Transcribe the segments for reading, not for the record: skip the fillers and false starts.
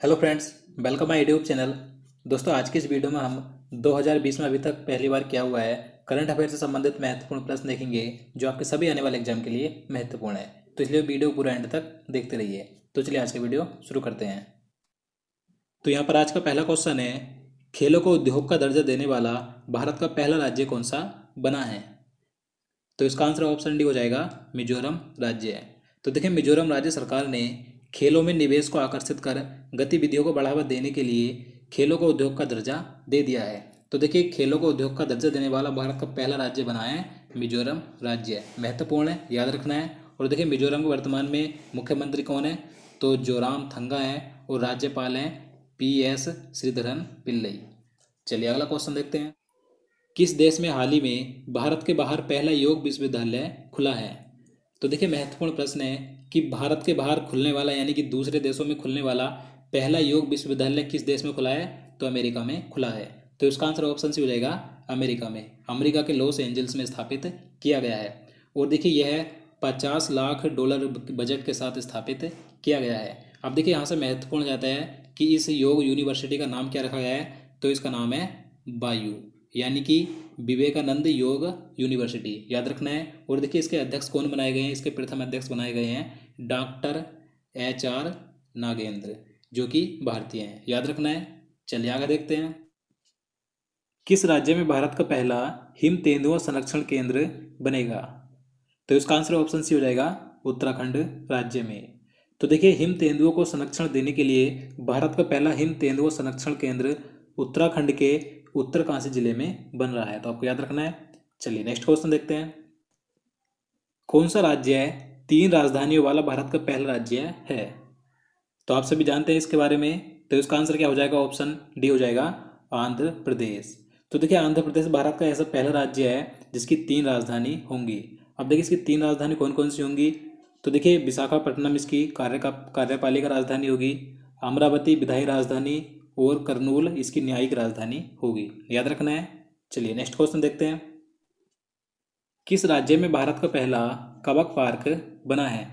Hello friends, welcome my YouTube channel. दोस्तों, आज की इस वीडियो में हम 2020 में अभी तक पहली बार क्या हुआ है करंट अफेयर से संबंधित महत्वपूर्ण प्रश्न देखेंगे जो आपके सभी आने वाले एग्जाम के लिए महत्वपूर्ण है। तो इसलिए वीडियो पूरा एंड तक देखते रहिए। तो चलिए आज का वीडियो शुरू करते हैं। तो यहाँ पर आज का पहला क्वेश्चन है, खेलों को उद्योग का दर्जा देने वाला भारत का पहला राज्य कौन सा बना है? तो इसका आंसर ऑप्शन डी हो जाएगा, मिजोरम राज्य है। तो देखिए, मिजोरम राज्य सरकार ने खेलों में निवेश को आकर्षित कर गतिविधियों को बढ़ावा देने के लिए खेलों को उद्योग का दर्जा दे दिया है। तो देखिए, खेलों को उद्योग का दर्जा देने वाला भारत का पहला राज्य बना है मिजोरम राज्य। महत्वपूर्ण है, याद रखना है। और देखिए, मिजोरम के वर्तमान में मुख्यमंत्री कौन है? तो जोरामथंगा है और राज्यपाल हैं PS श्रीधरन पिल्लई। चलिए अगला क्वेश्चन देखते हैं। किस देश में हाल ही में भारत के बाहर पहला योग विश्वविद्यालय खुला है? तो देखिए, महत्वपूर्ण प्रश्न है कि भारत के बाहर खुलने वाला यानी कि दूसरे देशों में खुलने वाला पहला योग विश्वविद्यालय किस देश में खुला है? तो अमेरिका में खुला है। तो इसका आंसर ऑप्शन सी हो जाएगा, अमेरिका में। अमेरिका के लॉस एंजल्स में स्थापित किया गया है। और देखिए, यह $50 लाख बजट के साथ स्थापित किया गया है। अब देखिए, यहाँ से महत्वपूर्ण जाता है कि इस योग यूनिवर्सिटी का नाम क्या रखा गया है? तो इसका नाम है बायू, यानी कि विवेकानंद योग यूनिवर्सिटी, याद रखना है। और देखिए, इसके अध्यक्ष कौन बनाए गए हैं? इसके प्रथम अध्यक्ष बनाए गए हैं डॉक्टर HR नागेंद्र, जो कि भारतीय हैं, याद रखना है। चलिए आगे देखते हैं। किस राज्य में भारत का पहला हिम तेंदुआ संरक्षण केंद्र बनेगा? तो इसका आंसर ऑप्शन सी हो जाएगा, उत्तराखंड राज्य में। तो देखिए, हिम तेंदुओं को संरक्षण देने के लिए भारत का पहला हिम तेंदुआ संरक्षण केंद्र उत्तराखंड के उत्तरकाशी जिले में बन रहा है। तो आपको याद रखना है। चलिए नेक्स्ट क्वेश्चन देखते हैं। कौन सा राज्य है 3 राजधानियों वाला भारत का पहला राज्य है? तो आप सभी जानते हैं इसके बारे में। तो इसका आंसर क्या हो जाएगा? ऑप्शन डी हो जाएगा, आंध्र प्रदेश। तो देखिए, आंध्र प्रदेश भारत का ऐसा पहला राज्य है जिसकी 3 राजधानी होंगी। अब देखिए, इसकी 3 राजधानी कौन कौन सी होंगी? तो देखिए, विशाखापट्टनम इसकी कार्यपालिका राजधानी होगी, अमरावती विधायी राजधानी और करनूल इसकी न्यायिक राजधानी होगी, याद रखना है। चलिए नेक्स्ट क्वेश्चन देखते हैं। किस राज्य में भारत का पहला कबक पार्क बना है?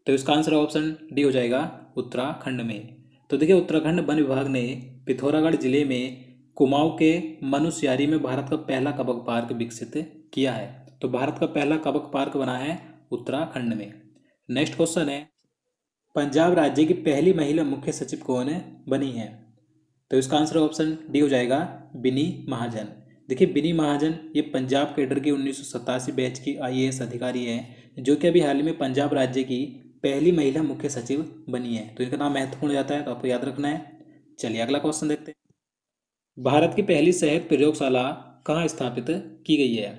तो इसका आंसर ऑप्शन डी हो जाएगा, उत्तराखंड में। तो देखिए, उत्तराखंड वन विभाग ने पिथौरागढ़ जिले में कुमाऊं के मनुष्यारी में भारत का पहला कबक पार्क विकसित किया है। तो भारत का पहला कबक पार्क बना है उत्तराखंड में। नेक्स्ट क्वेश्चन है, पंजाब राज्य की पहली महिला मुख्य सचिव कौन बनी है? तो इसका आंसर ऑप्शन डी हो जाएगा, बिनी महाजन। देखिए, बिनी महाजन ये पंजाब कैडर की 1987 बैच की IAS अधिकारी हैं, जो कि अभी हाल ही में पंजाब राज्य की पहली महिला मुख्य सचिव बनी है। तो इनका नाम महत्वपूर्ण जाता है, तो आपको याद रखना है। चलिए अगला क्वेश्चन देखते हैं। भारत की पहली शहद प्रयोगशाला कहाँ स्थापित की गई है?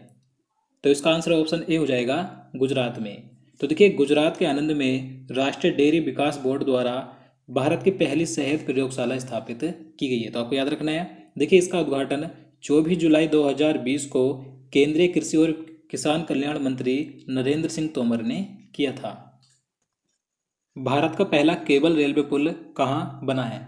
तो इसका आंसर ऑप्शन ए हो जाएगा, गुजरात में। तो देखिए, गुजरात के आनंद में राष्ट्रीय डेयरी विकास बोर्ड द्वारा भारत की पहली शहद प्रयोगशाला स्थापित की गई है। तो आपको याद रखना है। देखिए, इसका उद्घाटन 24 जुलाई 2020 को केंद्रीय कृषि और किसान कल्याण मंत्री नरेंद्र सिंह तोमर ने किया था। भारत का पहला केबल रेलवे पुल कहाँ बना है?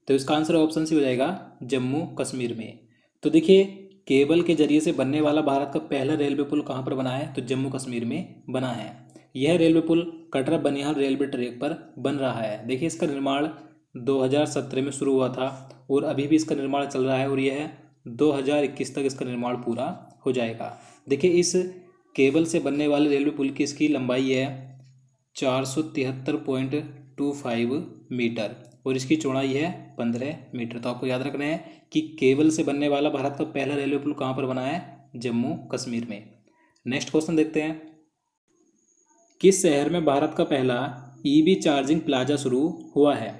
तो इसका आंसर ऑप्शन सी हो जाएगा, जम्मू कश्मीर में। तो देखिए, केबल के जरिए से बनने वाला भारत का पहला रेलवे पुल कहाँ पर बना है? तो जम्मू कश्मीर में बना है। यह रेलवे पुल कटरा बनिहाल रेलवे ट्रैक पर बन रहा है। देखिए, इसका निर्माण 2017 में शुरू हुआ था और अभी भी इसका निर्माण चल रहा है और यह 2021 तक इसका निर्माण पूरा हो जाएगा। देखिए, इस केबल से बनने वाले रेलवे पुल की इसकी लंबाई है 473.25 मीटर और इसकी चौड़ाई है 15 मीटर। तो आपको याद रखना है कि केबल से बनने वाला भारत का पहला रेलवे पुल कहाँ पर बना है? जम्मू कश्मीर में। नेक्स्ट क्वेश्चन देखते हैं। किस शहर में भारत का पहला EV चार्जिंग प्लाजा शुरू हुआ है?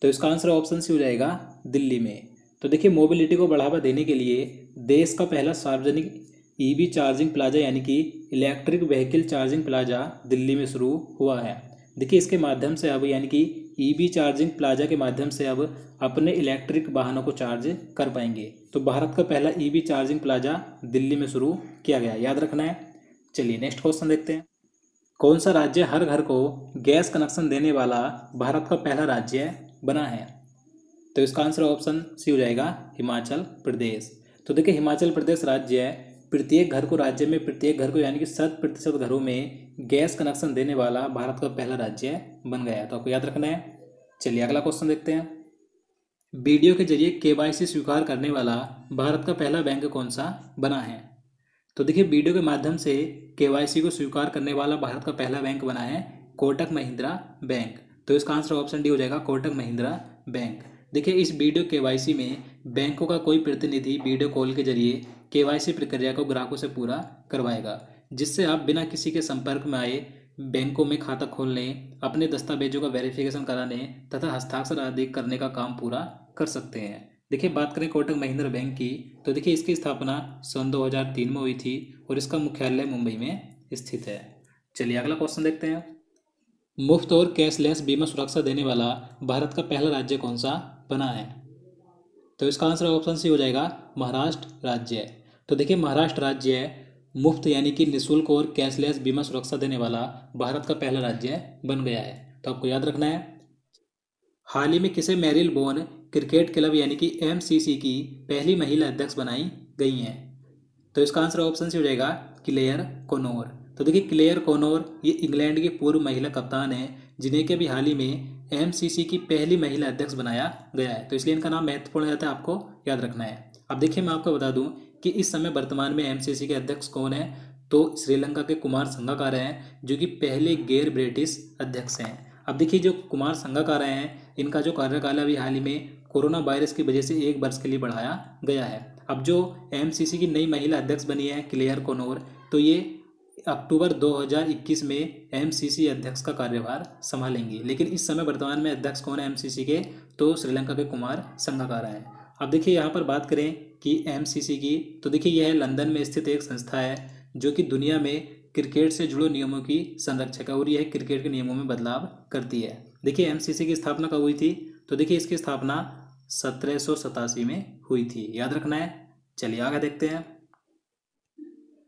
तो इसका आंसर ऑप्शन सी हो जाएगा, दिल्ली में। तो देखिए, मोबिलिटी को बढ़ावा देने के लिए देश का पहला सार्वजनिक EV चार्जिंग प्लाजा यानी कि electric vehicle charging plaza Delhi में शुरू हुआ है। देखिए, इसके माध्यम से अब यानी कि EV चार्जिंग प्लाजा के माध्यम से अब अपने इलेक्ट्रिक वाहनों को चार्ज कर पाएंगे। तो भारत का पहला EV चार्जिंग प्लाजा दिल्ली में शुरू किया गया, याद रखना है। चलिए नेक्स्ट क्वेश्चन देखते हैं। कौन सा राज्य हर घर को गैस कनेक्शन देने वाला भारत का पहला राज्य बना है? तो इसका आंसर ऑप्शन सी हो जाएगा, हिमाचल प्रदेश। तो देखिए, हिमाचल प्रदेश राज्य है प्रत्येक घर को यानी कि 100% घरों में गैस कनेक्शन देने वाला भारत का पहला राज्य बन गया है। तो आपको याद रखना है। चलिए अगला क्वेश्चन देखते हैं। वीडियो के जरिए केवाईसी स्वीकार करने वाला भारत का पहला बैंक कौन सा बना है? तो देखिए, वीडियो के माध्यम से केवाईसी को स्वीकार करने वाला भारत का पहला बैंक बना है कोटक महिंद्रा बैंक। तो इसका आंसर ऑप्शन डी हो जाएगा, कोटक महिंद्रा बैंक। देखिए, इस वीडियो केवाईसी में बैंकों का कोई प्रतिनिधि वीडियो कॉल के जरिए केवाईसी प्रक्रिया को ग्राहकों से पूरा करवाएगा, जिससे आप बिना किसी के संपर्क में आए बैंकों में खाता खोलने, अपने दस्तावेजों का वेरिफिकेशन कराने तथा हस्ताक्षर आदि करने का काम पूरा कर सकते हैं। देखिए, बात करें कोटक महिंद्रा बैंक की, तो देखिए इसकी स्थापना सन 2003 में हुई थी और इसका मुख्यालय मुंबई में स्थित है। चलिए अगला क्वेश्चन देखते हैं। मुफ्त और कैशलेस बीमा सुरक्षा देने वाला भारत का पहला राज्य कौन सा बना है? तो इसका आंसर ऑप्शन सी हो जाएगा, महाराष्ट्र राज्य। तो देखिए, महाराष्ट्र राज्य मुफ्त यानी कि निःशुल्क और कैशलेस बीमा सुरक्षा देने वाला भारत का पहला राज्य बन गया है। तो आपको याद रखना है। हाल ही में किसे मेरिल बोन क्रिकेट क्लब यानी कि एमसीसी की पहली महिला अध्यक्ष बनाई गई हैं? तो इसका आंसर ऑप्शन सी हो जाएगा, क्लेयर कोनोर। तो देखिए, क्लेयर कोनोर ये इंग्लैंड की पूर्व महिला कप्तान है, जिन्हें कि अभी हाल ही में एमसीसी की पहली महिला अध्यक्ष बनाया गया है। तो इसलिए इनका नाम महत्वपूर्ण रहता है, आपको याद रखना है। अब देखिए, मैं आपको बता दूं कि इस समय वर्तमान में एमसीसी के अध्यक्ष कौन है। तो श्रीलंका के कुमार संगकारा हैं, जो कि पहले गैर ब्रिटिश अध्यक्ष हैं। अब देखिए, जो कुमार संगकारा हैं, इनका जो कार्यकाल अभी हाल ही में कोरोना वायरस की वजह से 1 वर्ष के लिए बढ़ाया गया है। अब जो एमसीसी की नई महिला अध्यक्ष बनी है क्लेयर कोनोर, तो ये अक्टूबर 2021 में एमसीसी अध्यक्ष का कार्यभार संभालेंगी। लेकिन इस समय वर्तमान में अध्यक्ष कौन है एमसीसी के? तो श्रीलंका के कुमार संगकारा हैं। अब देखिए, यहाँ पर बात करें कि एमसीसी की, तो देखिए यह लंदन में स्थित एक संस्था है जो कि दुनिया में क्रिकेट से जुड़े नियमों की संरक्षक है और यह क्रिकेट के नियमों में बदलाव करती है। देखिए, एमसीसी की स्थापना कब हुई थी? तो देखिए, इसकी स्थापना 1787 में हुई थी, याद रखना है। चलिए आगे देखते हैं।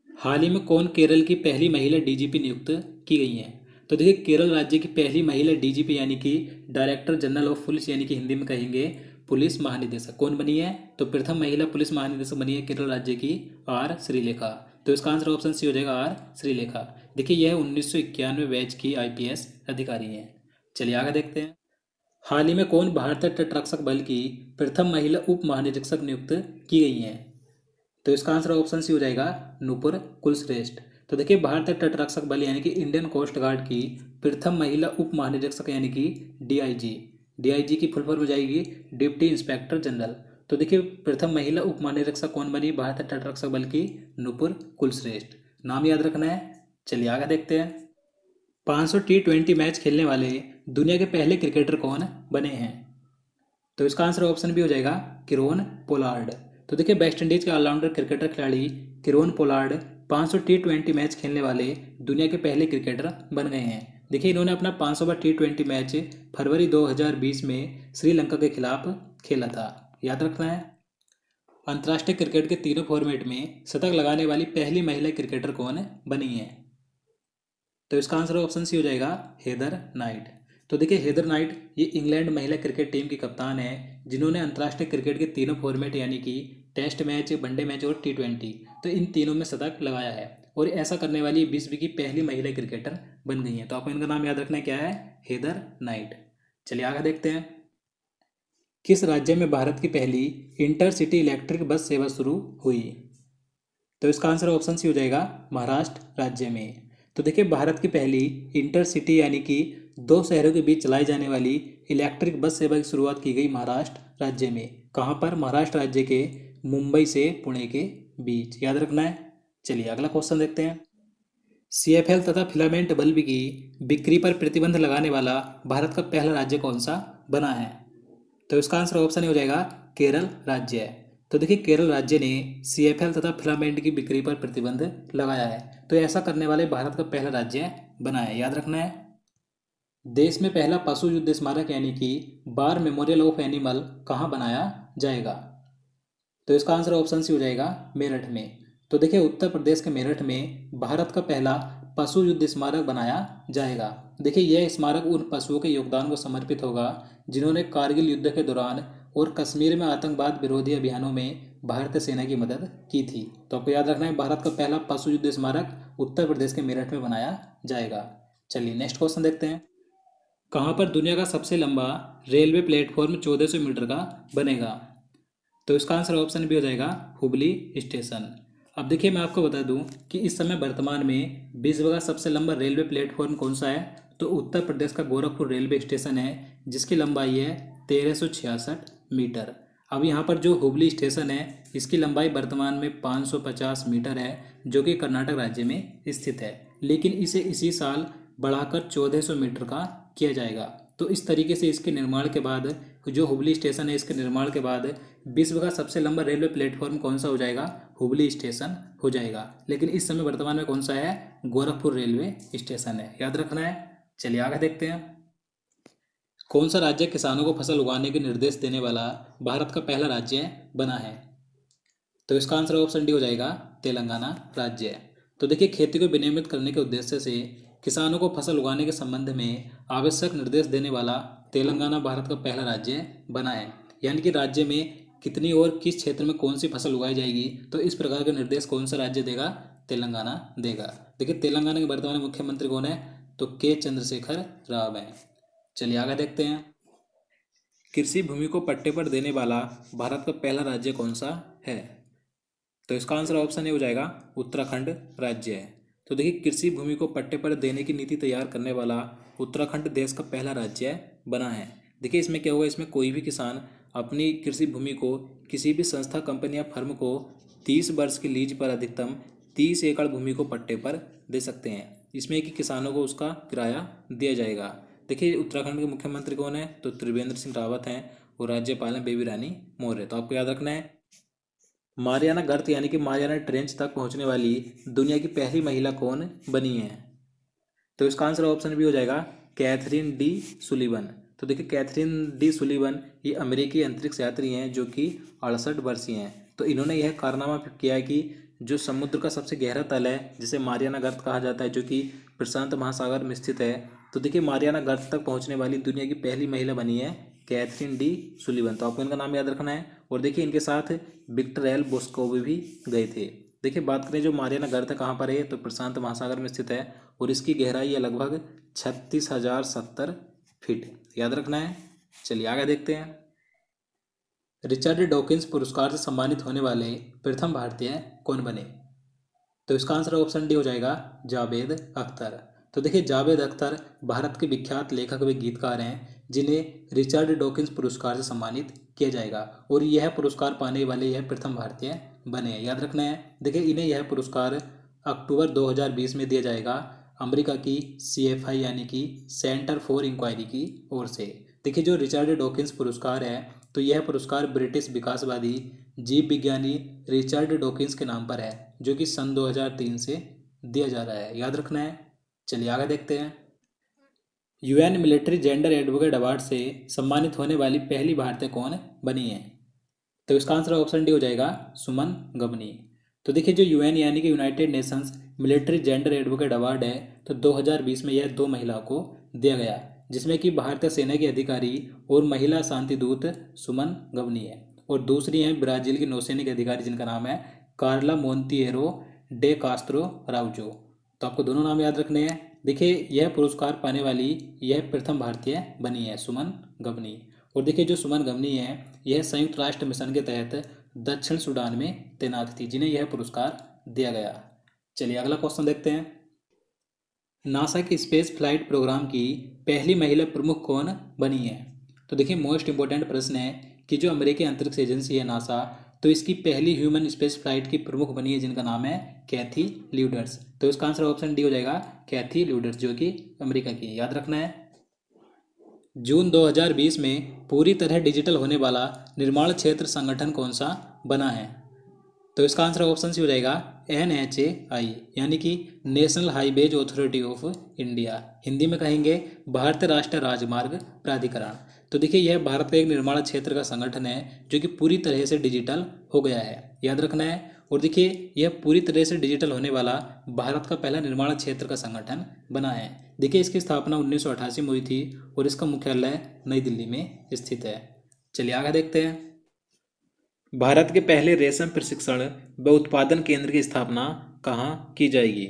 हाल ही में कौन केरल की पहली महिला डीजीपी नियुक्त की गई हैं? तो देखिए, केरल राज्य की पहली महिला डीजीपी यानी कि डायरेक्टर जनरल ऑफ पुलिस यानी कि हिंदी में कहेंगे पुलिस महानिदेशक, कौन बनी है? तो प्रथम महिला पुलिस महानिदेशक बनी है केरल राज्य की आर श्रीलेखा। तो इसका आंसर ऑप्शन सी हो जाएगा, आर श्रीलेखा। देखिए, यह 1991 बैच की आईपीएस अधिकारी हैं। चलिए आगे देखते हैं। हाल ही में कौन भारतीय तटरक्षक बल की प्रथम महिला उप महानिरीक्षक नियुक्त की गई हैं? तो इसका आंसर ऑप्शन सी हो जाएगा, नूपुर कुलश्रेष्ठ। तो देखिए, भारतीय तटरक्षक बल यानी कि इंडियन कोस्ट गार्ड की प्रथम महिला उप महानिरीक्षक यानी कि डीआईजी की फुल फॉर्म हो जाएगी डिप्टी इंस्पेक्टर जनरल। तो देखिए, प्रथम महिला उप महानिरीक्षक कौन बनी भारतीय तटरक्षक बल की? नूपुर कुलश्रेष्ठ। नाम याद रखना है। चलिए आगे देखते हैं। 500 T20 मैच खेलने वाले दुनिया के पहले क्रिकेटर कौन बने हैं? तो इसका आंसर ऑप्शन भी हो जाएगा, किरोन पोलार्ड। तो देखिए, वेस्ट इंडीज के ऑलराउंडर क्रिकेटर खिलाड़ी किरोन पोलार्ड 500 T20 मैच खेलने वाले दुनिया के पहले क्रिकेटर बन गए हैं। देखिए, इन्होंने अपना 500वां T20 मैच फरवरी 2020 में श्रीलंका के खिलाफ खेला था, याद रखना है। अंतर्राष्ट्रीय क्रिकेट के तीनों फॉर्मेट में शतक लगाने वाली पहली महिला क्रिकेटर कौन बनी है? तो इसका आंसर ऑप्शन सी हो जाएगा, हेदर नाइट। तो देखिए, हेदर नाइट ये इंग्लैंड महिला क्रिकेट टीम की कप्तान है, जिन्होंने अंतर्राष्ट्रीय क्रिकेट के तीनों फॉर्मेट यानी कि टेस्ट मैच, वनडे मैच और T20, तो इन तीनों में शतक लगाया है और ऐसा करने वाली विश्व की पहली महिला क्रिकेटर बन गई हैं। तो आपको इनका नाम याद रखना क्या है, हेदर नाइट। चलिए आगे देखते हैं। किस राज्य में भारत की पहली इंटरसिटी इलेक्ट्रिक बस सेवा शुरू हुई? तो इसका आंसर ऑप्शन सी हो जाएगा, महाराष्ट्र राज्य में। तो देखिए, भारत की पहली इंटरसिटी यानी कि 2 शहरों के बीच चलाई जाने वाली इलेक्ट्रिक बस सेवा की शुरुआत की गई महाराष्ट्र राज्य में। कहाँ पर? महाराष्ट्र राज्य के मुंबई से पुणे के बीच, याद रखना है। चलिए अगला क्वेश्चन देखते हैं। CFL तथा फिलामेंट बल्ब की बिक्री पर प्रतिबंध लगाने वाला भारत का पहला राज्य कौन सा बना है? तो इसका आंसर ऑप्शन हो जाएगा, केरल राज्य। तो देखिए, केरल राज्य ने CFL तथा फिलामेंट की बिक्री पर प्रतिबंध लगाया है। तो ऐसा करने वाले भारत का पहला राज्य बना है, याद रखना है। देश में पहला पशु युद्ध स्मारक यानी कि बार मेमोरियल ऑफ एनिमल कहाँ बनाया जाएगा? तो इसका आंसर ऑप्शन सी हो जाएगा, मेरठ में। तो देखिए, उत्तर प्रदेश के मेरठ में भारत का पहला पशु युद्ध स्मारक बनाया जाएगा। देखिए, यह स्मारक उन पशुओं के योगदान को समर्पित होगा जिन्होंने कारगिल युद्ध के दौरान और कश्मीर में आतंकवाद विरोधी अभियानों में भारतीय सेना की मदद की थी। तो आपको याद रखना है, भारत का पहला पशु युद्ध स्मारक उत्तर प्रदेश के मेरठ में बनाया जाएगा। चलिए नेक्स्ट क्वेश्चन देखते हैं। कहाँ पर दुनिया का सबसे लंबा रेलवे प्लेटफॉर्म 1400 मीटर का बनेगा? तो इसका आंसर ऑप्शन भी हो जाएगा हुबली स्टेशन। अब देखिए मैं आपको बता दूं कि इस समय वर्तमान में विश्व का सबसे लंबा रेलवे प्लेटफॉर्म कौन सा है, तो उत्तर प्रदेश का गोरखपुर रेलवे स्टेशन है, जिसकी लंबाई है 1366 मीटर। अब यहाँ पर जो हुबली स्टेशन है इसकी लंबाई वर्तमान में 550 मीटर है, जो कि कर्नाटक राज्य में स्थित है, लेकिन इसे इसी साल बढ़ाकर 1400 मीटर का किया जाएगा। तो इस तरीके से इसके निर्माण के बाद, जो हुबली स्टेशन है इसके निर्माण के बाद विश्व का सबसे लंबा रेलवे प्लेटफॉर्म कौन सा हो जाएगा? हुबली स्टेशन हो जाएगा। लेकिन इस समय वर्तमान में कौन सा है? गोरखपुर रेलवे स्टेशन है, याद रखना है। चलिए आगे देखते हैं। कौन सा राज्य किसानों को फसल उगाने के निर्देश देने वाला भारत का पहला राज्य बना है? तो इसका आंसर ऑप्शन डी हो जाएगा तेलंगाना राज्य। तो देखिए खेती को विनियमित करने के उद्देश्य से किसानों को फसल उगाने के संबंध में आवश्यक निर्देश देने वाला तेलंगाना भारत का पहला राज्य बना है। यानी कि राज्य में कितनी और किस क्षेत्र में कौन सी फसल उगाई जाएगी, तो इस प्रकार के निर्देश कौन सा राज्य देगा? तेलंगाना देगा। देखिए तेलंगाना के वर्तमान मुख्यमंत्री कौन है? तो के चंद्रशेखर राव हैं। चलिए आगे देखते हैं। कृषि भूमि को पट्टे पर देने वाला भारत का पहला राज्य कौन सा है? तो इसका आंसर ऑप्शन ए हो जाएगा उत्तराखंड राज्य है। तो देखिए कृषि भूमि को पट्टे पर देने की नीति तैयार करने वाला उत्तराखंड देश का पहला राज्य बना है। देखिए इसमें क्या होगा, इसमें कोई भी किसान अपनी कृषि भूमि को किसी भी संस्था, कंपनी या फर्म को 30 वर्ष की लीज पर अधिकतम 30 एकड़ भूमि को पट्टे पर दे सकते हैं। इसमें कि किसानों को उसका किराया दिया जाएगा। देखिए उत्तराखंड के मुख्यमंत्री कौन है? तो त्रिवेंद्र सिंह रावत हैं और राज्यपाल हैं बेबी रानी मौर्य। तो आपको याद रखना है। मारियाना गर्त यानी कि मारियाना ट्रेंच तक पहुंचने वाली दुनिया की पहली महिला कौन बनी है? तो इसका आंसर ऑप्शन भी हो जाएगा कैथरीन डी सुलीवन। तो देखिए कैथरीन डी सुलीवन ये अमेरिकी अंतरिक्ष यात्री हैं जो कि 68 वर्षीय हैं। तो इन्होंने यह कारनामा किया है कि जो समुद्र का सबसे गहरा तल है, जिसे मारियाना गर्त कहा जाता है, जो कि प्रशांत महासागर में स्थित है, तो देखिए मारियाना गर्त तक पहुंचने वाली दुनिया की पहली महिला बनी है कैथरीन डी सुलीवन। तो आपको इनका नाम याद रखना है। और देखिए इनके साथ विक्टर एल बोस्कोवी भी गए थे। देखिए बात करें जो मारियाना गर्त कहाँ पर है, तो प्रशांत महासागर में स्थित है और इसकी गहराई है लगभग 36,070 फीट, याद रखना है। चलिए आगे देखते हैं। रिचर्ड डॉकिंस पुरस्कार से सम्मानित होने वाले प्रथम भारतीय कौन बने? तो इसका आंसर ऑप्शन डी हो जाएगा जावेद अख्तर। तो देखिए जावेद अख्तर भारत के विख्यात लेखक व गीतकार हैं जिन्हें रिचर्ड डॉकिंस पुरस्कार से सम्मानित किया जाएगा, और यह पुरस्कार पाने वाले यह प्रथम भारतीय बने हैं, याद रखना है। देखिए इन्हें यह पुरस्कार अक्टूबर 2020 में दिया जाएगा अमेरिका की CFI यानी कि सेंटर फॉर इंक्वायरी की ओर से। देखिए जो रिचर्ड डॉकिंस पुरस्कार है, तो यह पुरस्कार ब्रिटिश विकासवादी जीव विज्ञानी रिचर्ड डॉकिंस के नाम पर है, जो कि सन 2003 से दिया जा रहा है, याद रखना है। चलिए आगे देखते हैं। UN military gender advocate award से सम्मानित होने वाली पहली भारतीय कौन बनी है? तो इसका आंसर ऑप्शन डी हो जाएगा सुमन गबनी। तो देखिए जो UN यानी कि United Nations military gender advocate award है, तो 2020 में यह 2 महिलाओं को दिया गया, जिसमें कि भारतीय सेना की अधिकारी और महिला शांति दूत सुमन गबनी है, और दूसरी हैं ब्राजील की नौसैनिक अधिकारी जिनका नाम है कार्ला मोंतिएरो डे कास्त्रो राउजो। तो आपको दोनों नाम याद रखने हैं। देखिए यह पुरस्कार पाने वाली यह प्रथम भारतीय बनी है सुमन गबनी। और देखिए जो सुमन गबनी है यह संयुक्त राष्ट्र मिशन के तहत दक्षिण सूडान में तैनात थी, जिन्हें यह पुरस्कार दिया गया। चलिए अगला क्वेश्चन देखते हैं। नासा के स्पेस फ्लाइट प्रोग्राम की पहली महिला प्रमुख कौन बनी है? तो देखिए मोस्ट इंपॉर्टेंट प्रश्न है कि जो अमेरिकी अंतरिक्ष एजेंसी है नासा, तो इसकी पहली ह्यूमन स्पेस फ्लाइट की प्रमुख बनी है जिनका नाम है कैथी ल्यूडर्स। तो इसका आंसर ऑप्शन डी हो जाएगा कैथी ल्यूडर्स, जो कि अमेरिका की है, याद रखना है। जून 2020 में पूरी तरह डिजिटल होने वाला निर्माण क्षेत्र संगठन कौन सा बना है? तो इसका आंसर ऑप्शन सी हो जाएगा NHAI यानी कि national highways authority of India, Hindi में कहेंगे भारतीय राष्ट्रीय राजमार्ग प्राधिकरण। तो देखिए यह भारत का एक निर्माण क्षेत्र का संगठन है जो कि पूरी तरह से डिजिटल हो गया है, याद रखना है। और देखिए यह पूरी तरह से डिजिटल होने वाला भारत का पहला निर्माण क्षेत्र का संगठन बना है। देखिए इसकी स्थापना 1988 में हुई थी और इसका मुख्यालय नई दिल्ली में स्थित है। चलिए आगे देखते हैं। भारत के पहले रेशम प्रशिक्षण व उत्पादन केंद्र की स्थापना कहाँ की जाएगी?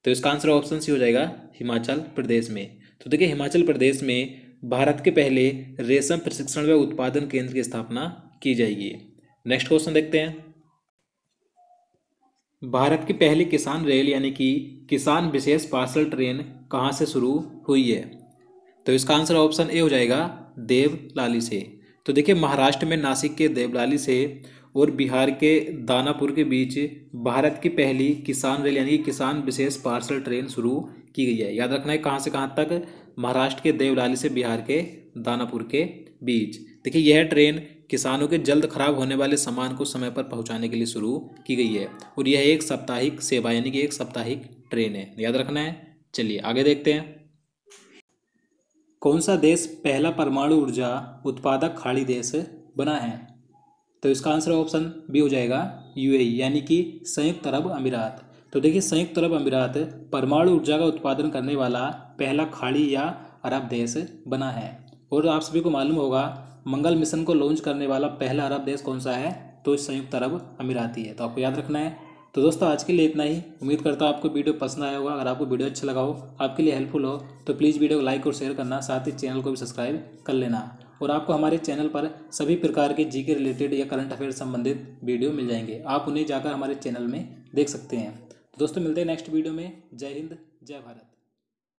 तो इसका आंसर ऑप्शन सी हो जाएगा हिमाचल प्रदेश में। तो देखिए हिमाचल प्रदेश में भारत के पहले रेशम प्रशिक्षण व उत्पादन केंद्र की स्थापना की जाएगी। नेक्स्ट क्वेश्चन देखते हैं। भारत की पहली किसान रेल यानी कि किसान विशेष पार्सल ट्रेन कहाँ से शुरू हुई है? तो इसका आंसर ऑप्शन ए हो जाएगा देवलाली से। तो देखिए महाराष्ट्र में नासिक के देवलाली से और बिहार के दानापुर के बीच भारत की पहली किसान रेल यानी कि किसान विशेष पार्सल ट्रेन शुरू की गई है। याद रखना है कहाँ से कहाँ तक, महाराष्ट्र के देवलाली से बिहार के दानापुर के बीच। देखिए यह ट्रेन किसानों के जल्द खराब होने वाले सामान को समय पर पहुंचाने के लिए शुरू की गई है और यह एक साप्ताहिक सेवा यानी कि एक साप्ताहिक ट्रेन है, याद रखना है। चलिए आगे देखते हैं। कौन सा देश पहला परमाणु ऊर्जा उत्पादक खाड़ी देश बना है? तो इसका आंसर ऑप्शन बी हो जाएगा यूएई यानी कि संयुक्त अरब अमीरात। तो देखिए संयुक्त अरब अमीरात परमाणु ऊर्जा का उत्पादन करने वाला पहला खाड़ी या अरब देश बना है। और आप सभी को मालूम होगा मंगल मिशन को लॉन्च करने वाला पहला अरब देश कौन सा है? तो संयुक्त अरब अमीरात ही है। तो आपको याद रखना है। तो दोस्तों आज के लिए इतना ही। उम्मीद करता हूँ आपको वीडियो पसंद आया होगा। अगर आपको वीडियो अच्छा लगा हो, आपके लिए हेल्पफुल हो, तो प्लीज़ वीडियो को लाइक और शेयर करना, साथ ही चैनल को भी सब्सक्राइब कर लेना। और आपको हमारे चैनल पर सभी प्रकार के जीके रिलेटेड या करंट अफेयर संबंधित वीडियो मिल जाएंगे। आप उन्हें जाकर हमारे चैनल में देख सकते हैं। तो दोस्तों मिलते हैं नेक्स्ट वीडियो में। जय हिंद, जय भारत।